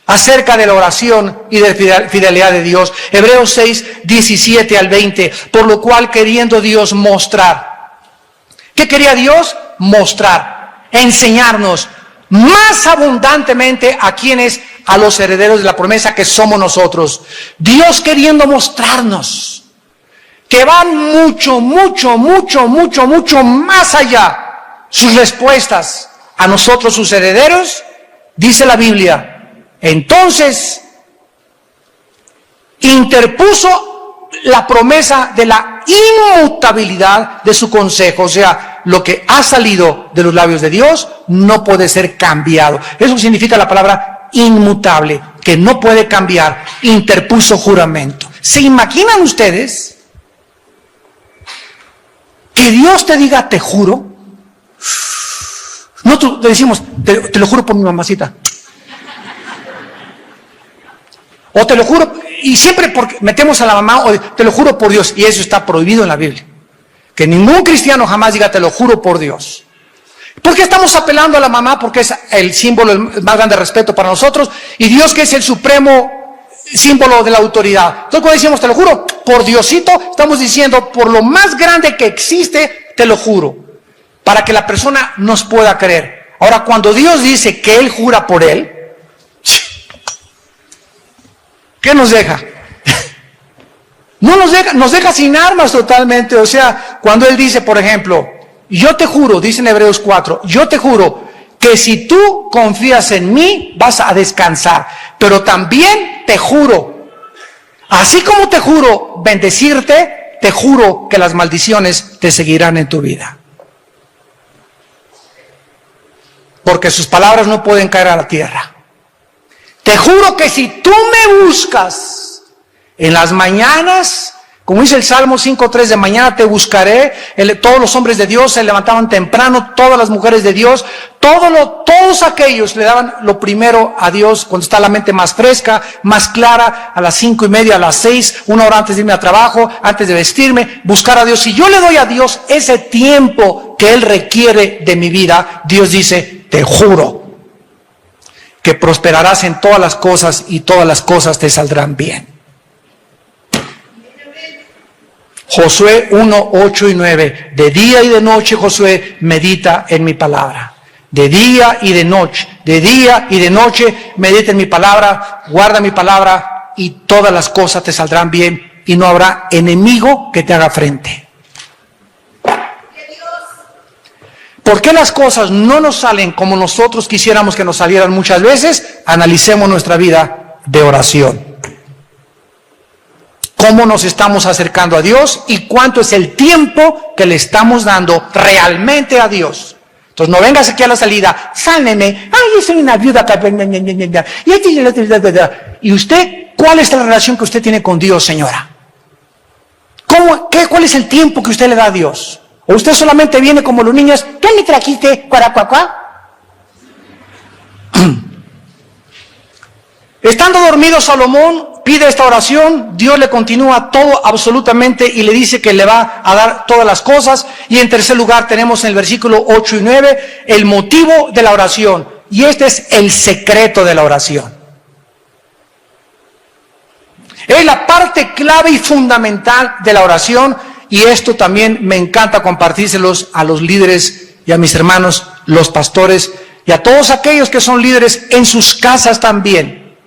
acerca de la oración y de la fidelidad de Dios. Hebreos 6, 17 al 20. Por lo cual, queriendo Dios mostrar. ¿Qué quería Dios? Mostrar, enseñarnos más abundantemente a quienes, a los herederos de la promesa que somos nosotros. Dios queriendo mostrarnos que van mucho más allá sus respuestas a nosotros, sus herederos. Dice la Biblia: entonces interpuso la promesa de la inmutabilidad de su consejo. O sea, lo que ha salido de los labios de Dios no puede ser cambiado. Eso significa la palabra inmutable, que no puede cambiar. Interpuso juramento. ¿Se imaginan ustedes que Dios te diga te juro? Nosotros le decimos te lo juro por mi mamacita. O te lo juro, y siempre porque metemos a la mamá, o te lo juro por Dios, y eso está prohibido en la Biblia. Que ningún cristiano jamás diga te lo juro por Dios. ¿Por qué estamos apelando a la mamá? Porque es el símbolo, el más grande respeto para nosotros, y Dios, que es el supremo símbolo de la autoridad. Entonces cuando decimos te lo juro por Diosito, estamos diciendo por lo más grande que existe, te lo juro, para que la persona nos pueda creer. Ahora, cuando Dios dice que Él jura por Él, ¿qué nos deja? No nos deja sin armas totalmente. O sea, cuando Él dice, por ejemplo, yo te juro, dice en Hebreos 4, yo te juro que si tú confías en mí, vas a descansar. Pero también te juro, así como te juro bendecirte, te juro que las maldiciones te seguirán en tu vida. Porque sus palabras no pueden caer a la tierra. Te juro que si tú me buscas en las mañanas, como dice el Salmo 5:3, de mañana te buscaré. Todos los hombres de Dios se levantaban temprano, todas las mujeres de Dios, todos aquellos le daban lo primero a Dios cuando está la mente más fresca, más clara, a las 5:30, a las 6, una hora antes de irme a trabajo, antes de vestirme, buscar a Dios. Si yo le doy a Dios ese tiempo que Él requiere de mi vida, Dios dice, te juro que prosperarás en todas las cosas y todas las cosas te saldrán bien. Josué 1, 8 y 9. De día y de noche, Josué, medita en mi palabra. De día y de noche, medita en mi palabra, guarda mi palabra y todas las cosas te saldrán bien y no habrá enemigo que te haga frente. ¿Por qué las cosas no nos salen como nosotros quisiéramos que nos salieran muchas veces? Analicemos nuestra vida de oración. ¿Cómo nos estamos acercando a Dios y cuánto es el tiempo que le estamos dando realmente a Dios? Entonces no vengas aquí a la salida, sálveme, ay, yo soy una viuda, y usted, ¿cuál es la relación que usted tiene con Dios, señora? ¿Cuál es el tiempo que usted le da a Dios? ¿O usted solamente viene como los niños? ¿Qué me trajiste? ¿Cuaracuacuá? Estando dormido Salomón, pide esta oración, Dios le continúa todo absolutamente y le dice que le va a dar todas las cosas. Y en tercer lugar tenemos en el versículo 8 y 9 el motivo de la oración. Y este es el secreto de la oración. Es la parte clave y fundamental de la oración, y esto también me encanta compartírselos a los líderes y a mis hermanos, los pastores, y a todos aquellos que son líderes en sus casas también.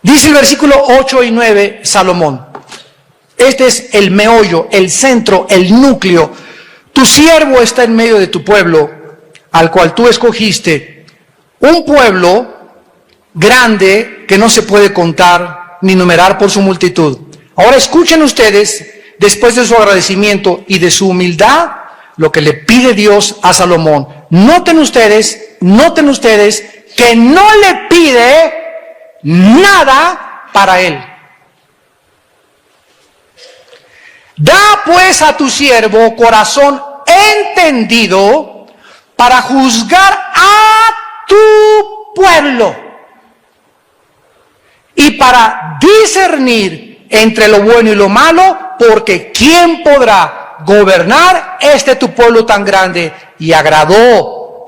Dice el versículo 8 y 9, Salomón, este es el meollo, el centro, el núcleo. Tu siervo está en medio de tu pueblo, al cual tú escogiste, un pueblo grande que no se puede contar ni numerar por su multitud. Ahora escuchen ustedes, después de su agradecimiento y de su humildad, lo que le pide Dios a Salomón. Noten ustedes que no le pide nada para él. Da pues a tu siervo corazón entendido para juzgar a tu pueblo y para discernir entre lo bueno y lo malo, porque ¿quién podrá gobernar tu pueblo tan grande? Y agradó,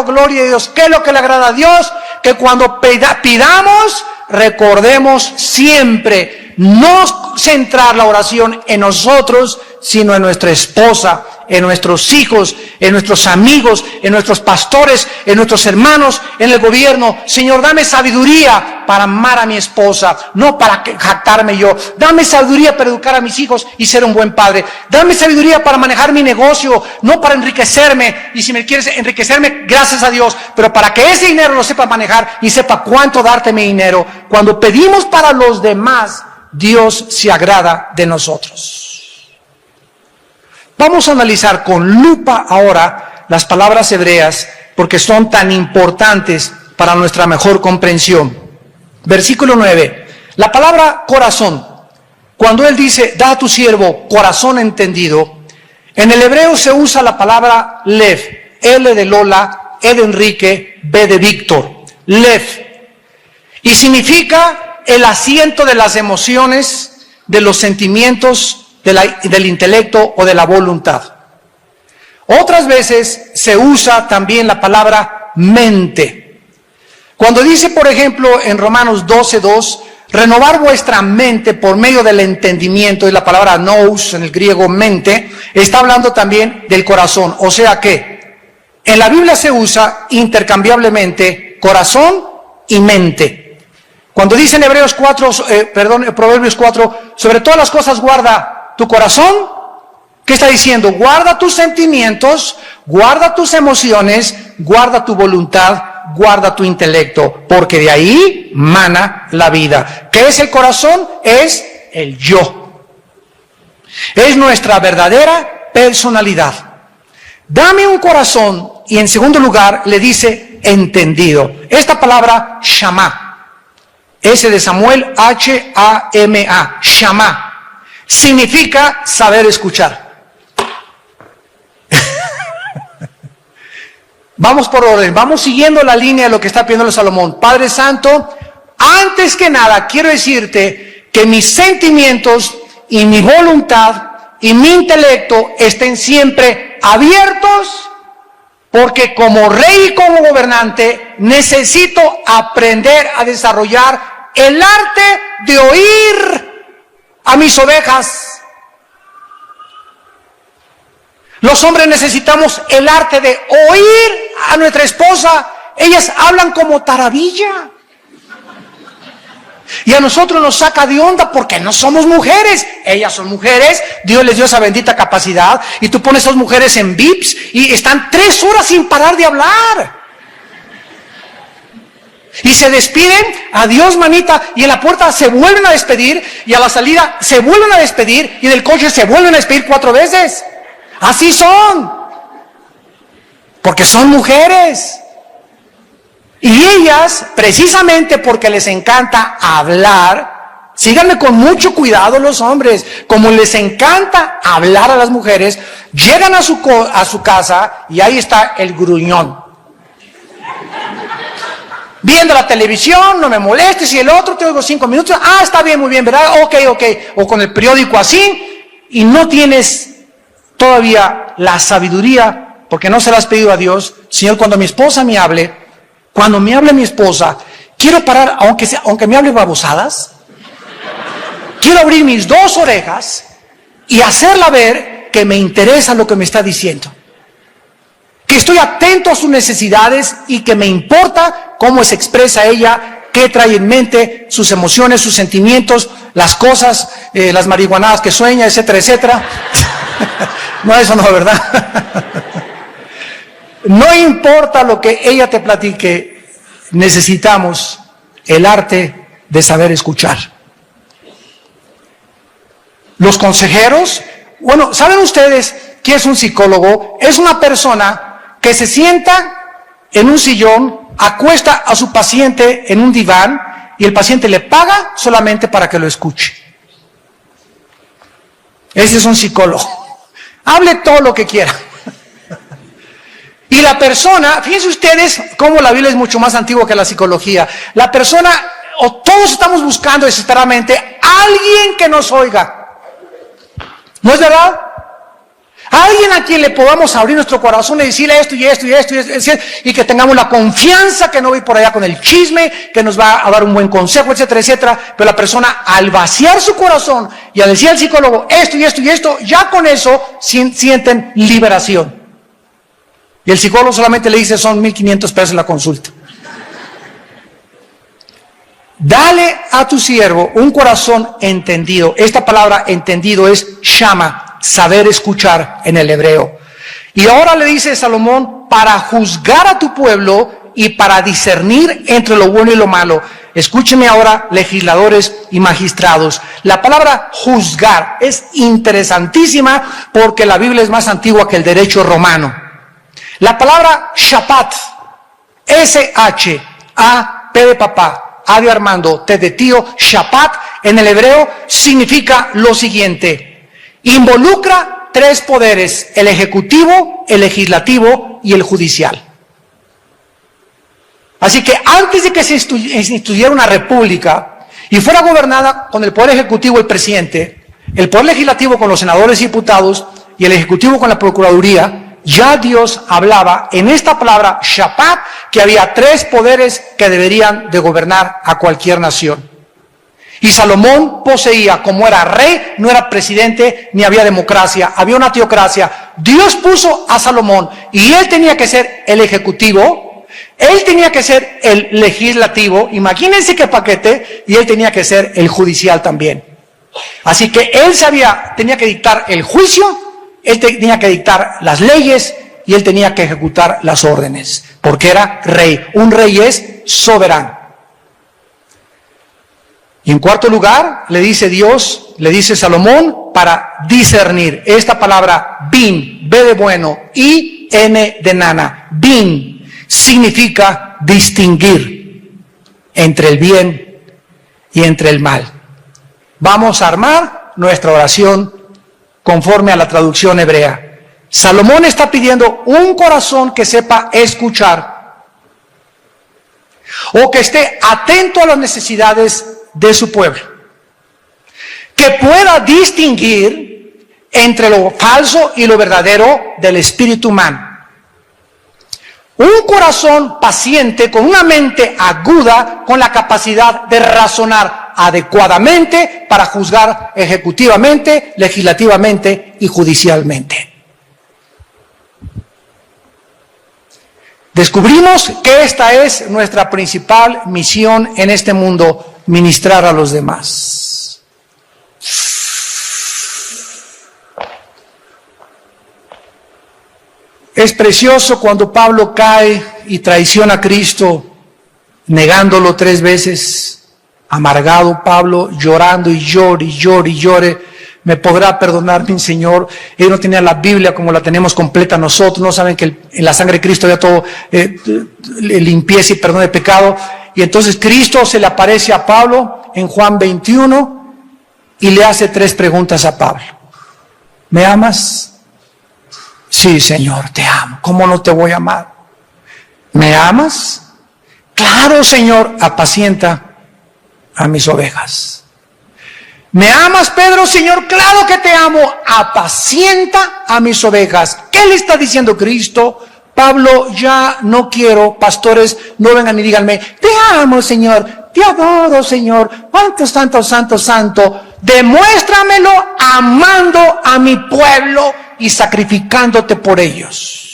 gloria a Dios. ¿Qué es lo que le agrada a Dios? Que cuando pidamos, recordemos siempre no centrar la oración en nosotros, sino en nuestra esposa, en nuestros hijos, en nuestros amigos, en nuestros pastores, en nuestros hermanos, en el gobierno. Señor, dame sabiduría para amar a mi esposa, no para jactarme yo. Dame sabiduría para educar a mis hijos y ser un buen padre. Dame sabiduría para manejar mi negocio, no para enriquecerme. Y si me quieres enriquecerme, gracias a Dios, pero para que ese dinero lo sepa manejar y sepa cuánto darte mi dinero. Cuando pedimos para los demás, Dios se agrada de nosotros. Vamos a analizar con lupa ahora las palabras hebreas, porque son tan importantes para nuestra mejor comprensión. Versículo 9, la palabra corazón, cuando él dice, da a tu siervo corazón entendido, en el hebreo se usa la palabra lev, L de Lola, E de Enrique, B de Víctor, lev, y significa el asiento de las emociones, de los sentimientos, del intelecto o de la voluntad. Otras veces se usa también la palabra mente. Cuando dice, por ejemplo, en Romanos 12:2, renovar vuestra mente por medio del entendimiento, y la palabra nous, en el griego mente, está hablando también del corazón. O sea que en la Biblia se usa intercambiablemente corazón y mente. Cuando dice en Proverbios 4, sobre todas las cosas guarda tu corazón, ¿qué está diciendo? Guarda tus sentimientos, guarda tus emociones, guarda tu voluntad, guarda tu intelecto, porque de ahí mana la vida. ¿Qué es el corazón? Es el yo. Es nuestra verdadera personalidad. Dame un corazón, y en segundo lugar le dice entendido. Esta palabra, shama, S de Samuel, H-A-M-A, shama, significa saber escuchar. Vamos por orden, vamos siguiendo la línea de lo que está pidiendo Salomón. Padre Santo, antes que nada quiero decirte que mis sentimientos y mi voluntad y mi intelecto estén siempre abiertos, porque como rey y como gobernante necesito aprender a desarrollar el arte de oír a mis ovejas. Los hombres necesitamos el arte de oír a nuestra esposa. Ellas hablan como taravilla. Y a nosotros nos saca de onda porque no somos mujeres. Ellas son mujeres. Dios les dio esa bendita capacidad. Y tú pones a esas mujeres en VIPs y están 3 horas sin parar de hablar. Y se despiden, adiós manita, y en la puerta se vuelven a despedir, y a la salida se vuelven a despedir, y del coche se vuelven a despedir 4 veces. Así son, porque son mujeres. Y ellas, precisamente porque les encanta hablar, síganme con mucho cuidado los hombres, como les encanta hablar a las mujeres, llegan a su casa y ahí está el gruñón. viendo la televisión, no me molestes, y el otro te oigo 5 minutos, está bien, muy bien, ¿verdad? Ok, o con el periódico así, y no tienes todavía la sabiduría, porque no se la has pedido a Dios. Señor, cuando mi esposa me hable, cuando me hable mi esposa, quiero parar, aunque me hable babosadas, quiero abrir mis 2 orejas y hacerla ver que me interesa lo que me está diciendo, que estoy atento a sus necesidades y que me importa cómo se expresa ella, qué trae en mente, sus emociones, sus sentimientos, las cosas, las marihuanadas que sueña, etcétera, etcétera. No, eso no, ¿verdad? No importa lo que ella te platique, necesitamos el arte de saber escuchar. Los consejeros, bueno, ¿saben ustedes qué es un psicólogo? Es una persona que se sienta en un sillón, acuesta a su paciente en un diván y el paciente le paga solamente para que lo escuche. Ese es un psicólogo. Hable todo lo que quiera. Y la persona, fíjense ustedes cómo la Biblia es mucho más antigua que la psicología. La persona, o todos estamos buscando desesperadamente a alguien que nos oiga. ¿No es verdad? Alguien a quien le podamos abrir nuestro corazón y decirle esto y esto y esto y que tengamos la confianza, que no voy por allá con el chisme, que nos va a dar un buen consejo, etcétera, etcétera. Pero la persona, al vaciar su corazón y al decir al psicólogo esto y esto y esto, ya con eso sienten liberación. Y el psicólogo solamente le dice, son $1,500 la consulta. Dale a tu siervo un corazón entendido. Esta palabra entendido es shama, saber escuchar en el hebreo. Y ahora le dice Salomón, para juzgar a tu pueblo y para discernir entre lo bueno y lo malo. Escúcheme ahora, legisladores y magistrados. La palabra juzgar es interesantísima porque la Biblia es más antigua que el derecho romano. La palabra shapat, S-H-A-P de papá, A de Armando, T de tío, shapat en el hebreo significa lo siguiente: involucra 3 poderes, el ejecutivo, el legislativo y el judicial. Así que antes de que se instituyera una república y fuera gobernada con el poder ejecutivo el presidente, el poder legislativo con los senadores y diputados y el ejecutivo con la procuraduría, ya Dios hablaba en esta palabra shapat que había 3 poderes que deberían de gobernar a cualquier nación. Y Salomón poseía, como era rey, no era presidente ni había democracia, había una teocracia. Dios puso a Salomón y él tenía que ser el ejecutivo, él tenía que ser el legislativo, imagínense qué paquete, y él tenía que ser el judicial también. Así que él tenía que dictar el juicio, él tenía que dictar las leyes y él tenía que ejecutar las órdenes, porque era rey. Un rey es soberano. Y en cuarto lugar, le dice Dios, le dice Salomón, para discernir. Esta palabra bin, B de bueno, I, N de nana, bin, significa distinguir entre el bien y entre el mal. Vamos a armar nuestra oración conforme a la traducción hebrea. Salomón está pidiendo un corazón que sepa escuchar, o que esté atento a las necesidades de su pueblo, que pueda distinguir entre lo falso y lo verdadero del espíritu humano. Un corazón paciente, con una mente aguda, con la capacidad de razonar adecuadamente para juzgar ejecutivamente, legislativamente y judicialmente. Descubrimos que esta es nuestra principal misión en este mundo: ministrar a los demás. Es precioso cuando Pablo cae y traiciona a Cristo, negándolo 3 veces. Amargado Pablo, llorando y llore y llore y llore. ¿Me podrá perdonar mi Señor? Él no tenía la Biblia como la tenemos completa nosotros. No saben que en la sangre de Cristo había todo limpieza y perdón de pecado. Y entonces Cristo se le aparece a Pablo en Juan 21 y le hace 3 preguntas a Pablo. ¿Me amas? Sí, Señor, te amo. ¿Cómo no te voy a amar? ¿Me amas? Claro, Señor, apacienta a mis ovejas. ¿Me amas, Pedro? Señor, claro que te amo. Apacienta a mis ovejas. ¿Qué le está diciendo Cristo? Pablo, ya no quiero, pastores, no vengan y díganme, te amo, Señor, te adoro, Señor, cuánto santo, santo, santo. Demuéstramelo amando a mi pueblo y sacrificándote por ellos.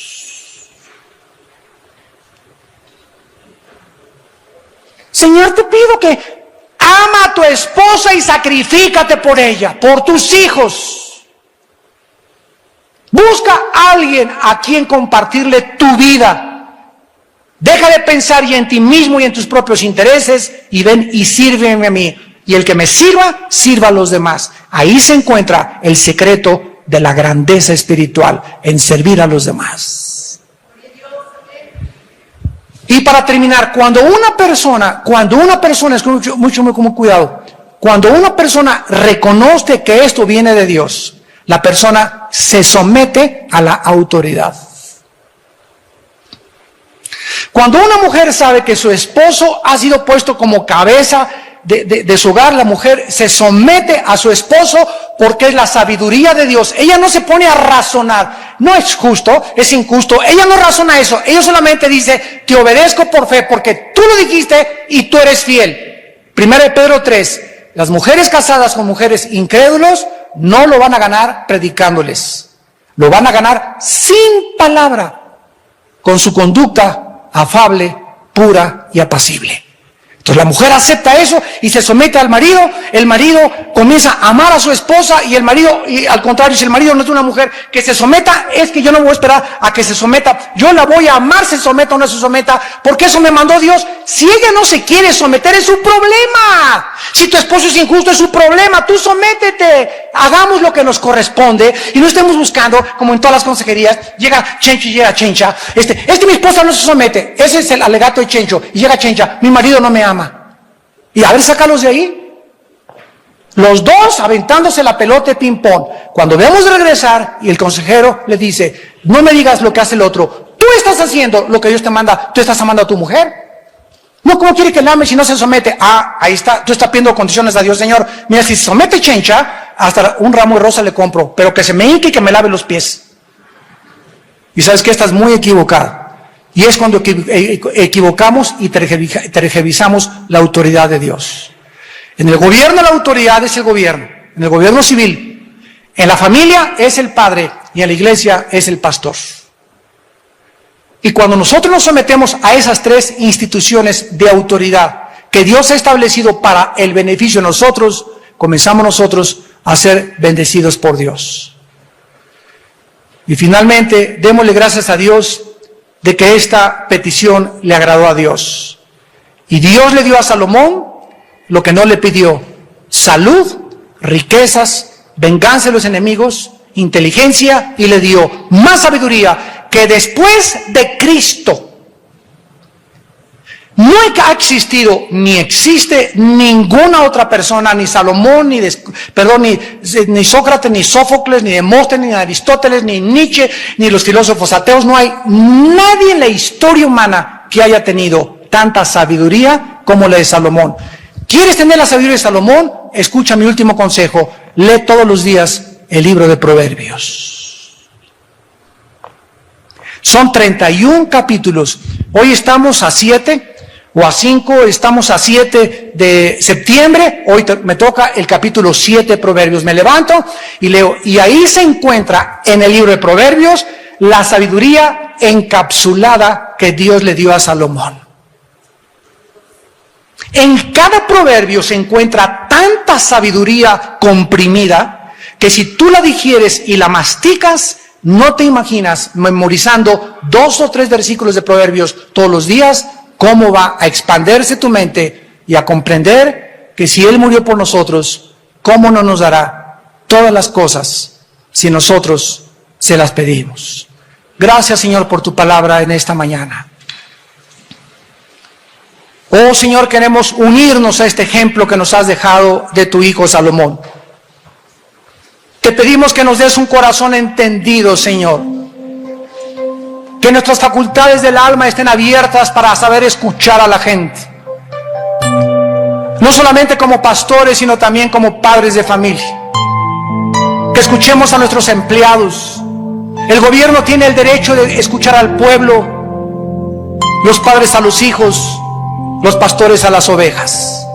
Señor, te pido que ama a tu esposa y sacrifícate por ella, por tus hijos. Busca a alguien a quien compartirle tu vida. Deja de pensar y en ti mismo y en tus propios intereses y ven y sírveme a mí. Y el que me sirva, sirva a los demás. Ahí se encuentra el secreto de la grandeza espiritual, en servir a los demás. Y para terminar, cuando una persona, escucha mucho cuidado, cuando una persona reconoce que esto viene de Dios, la persona se somete a la autoridad. Cuando una mujer sabe que su esposo ha sido puesto como cabeza de su hogar, la mujer se somete a su esposo porque es la sabiduría de Dios. Ella no se pone a razonar, no es justo, es injusto, ella no razona eso, ella solamente dice, te obedezco por fe porque tú lo dijiste y tú eres fiel. 1 Pedro 3, las mujeres casadas con mujeres incrédulos no lo van a ganar predicándoles, lo van a ganar sin palabra, con su conducta afable, pura y apacible. Entonces la mujer acepta eso y se somete al marido, el marido comienza a amar a su esposa y el marido, y al contrario, si el marido no es una mujer que se someta, es que yo no voy a esperar a que se someta, yo la voy a amar, se someta o no se someta, porque eso me mandó Dios. Si ella no se quiere someter, es su problema. Si tu esposo es injusto, es su problema, tú sométete, hagamos lo que nos corresponde y no estemos buscando, como en todas las consejerías, llega Chencho y llega Chencha, mi esposa no se somete, ese es el alegato de Chencho, y llega Chencha, mi marido no me ama. Y a ver, sácalos de ahí. Los dos aventándose la pelota de ping-pong. Cuando vemos de regresar y el consejero le dice, no me digas lo que hace el otro. Tú estás haciendo lo que Dios te manda. Tú estás amando a tu mujer. No, ¿cómo quiere que la ame si no se somete? Ah, ahí está. Tú estás pidiendo condiciones a Dios, Señor. Mira, si se somete Chencha, hasta un ramo de rosa le compro. Pero que se me hinque y que me lave los pies. Y sabes que estás muy equivocado. Y es cuando equivocamos y tergiversamos la autoridad de Dios. En el gobierno la autoridad es el gobierno, en el gobierno civil. En la familia es el padre y en la iglesia es el pastor. Y cuando nosotros nos sometemos a esas tres instituciones de autoridad que Dios ha establecido para el beneficio de nosotros, comenzamos nosotros a ser bendecidos por Dios. Y finalmente, démosle gracias a Dios de que esta petición le agradó a Dios. Y Dios le dio a Salomón lo que no le pidió: salud, riquezas, venganza de los enemigos, inteligencia, y le dio más sabiduría que después de Cristo no ha existido ni existe ninguna otra persona, ni Salomón, ni Sócrates, ni Sófocles, ni Demóstenes, ni Aristóteles, ni Nietzsche, ni los filósofos ateos. No hay nadie en la historia humana que haya tenido tanta sabiduría como la de Salomón. ¿Quieres tener la sabiduría de Salomón? Escucha mi último consejo: lee todos los días el libro de Proverbios. Son 31 capítulos. Hoy estamos a 7 o a 5, estamos a 7 de septiembre. Hoy me toca el capítulo 7 de Proverbios. Me levanto y leo, y ahí se encuentra en el libro de Proverbios la sabiduría encapsulada que Dios le dio a Salomón. En cada proverbio se encuentra tanta sabiduría comprimida que si tú la digieres y la masticas, no te imaginas, memorizando 2 o 3 versículos de Proverbios todos los días, cómo va a expandirse tu mente y a comprender que si Él murió por nosotros, ¿cómo no nos dará todas las cosas si nosotros se las pedimos? Gracias, Señor, por tu palabra en esta mañana. Oh, Señor, queremos unirnos a este ejemplo que nos has dejado de tu Hijo Salomón. Te pedimos que nos des un corazón entendido, Señor. Que nuestras facultades del alma estén abiertas para saber escuchar a la gente. No solamente como pastores, sino también como padres de familia. Que escuchemos a nuestros empleados. El gobierno tiene el derecho de escuchar al pueblo, los padres a los hijos, los pastores a las ovejas.